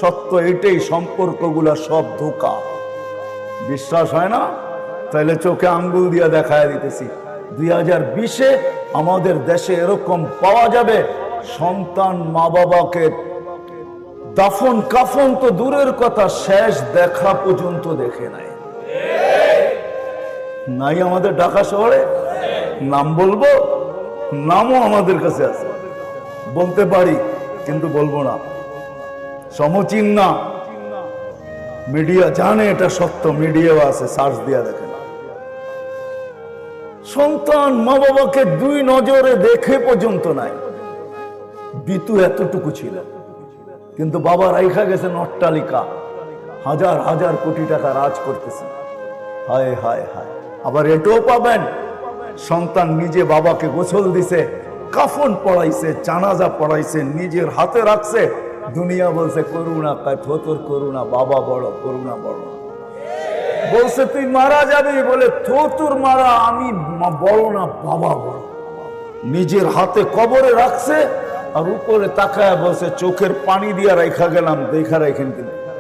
সত্য এটাই, সম্পর্কগুলা সব ধোঁকা। বিশ্বাস হয় না? তাহলে চোখে আঙ্গুল দিয়ে দেখায় দিতেছি, 2020-এ আমাদের দেশে এরকম পাওয়া যাবে, সন্তান মা বাবাকে দাফন কাফন তো দূরের কথা, শেষ দেখা পর্যন্ত দেখে নাই। নাই আমাদের ঢাকা শহরে? নাম বলবো? নামও আমাদের কাছে আছে, বলতে পারি কিন্তু বলবো না, সমচীন না। মিডিয়া জানে এটা সত্য, মিডিয়াও আছে, সার্চ দিয়া দেখেন। সন্তান মা বাবাকে দুই নজরে দেখে পর্যন্ত নাই। বিতু এতটুকু ছিল, কিন্তু বাবা রাইখা গেছেন অট্টালিকা, হাজার হাজার কোটি টাকা রাজ করতেছে। হায় হায় হায়। আবার এটাও পাবেন, সন্তান নিজে বাবাকে গোসল দিছে, কাফন পড়াইছে, জানাজা পড়াইছে, নিজের হাতে রাখছে। দুনিয়া বলছে করুণা, তোর করুণা, বাবা বড়, করুণা বড়। বলছে তুই মারা যাবি, বলে তোর মারা, আমি বড় না, বাবা বড়। নিজের হাতে কবরে রাখছে, আর উপরে তাকায় বলছে চোখের পানি দিয়া রাইখা গেলাম, দেখা রাখেন কিন্তু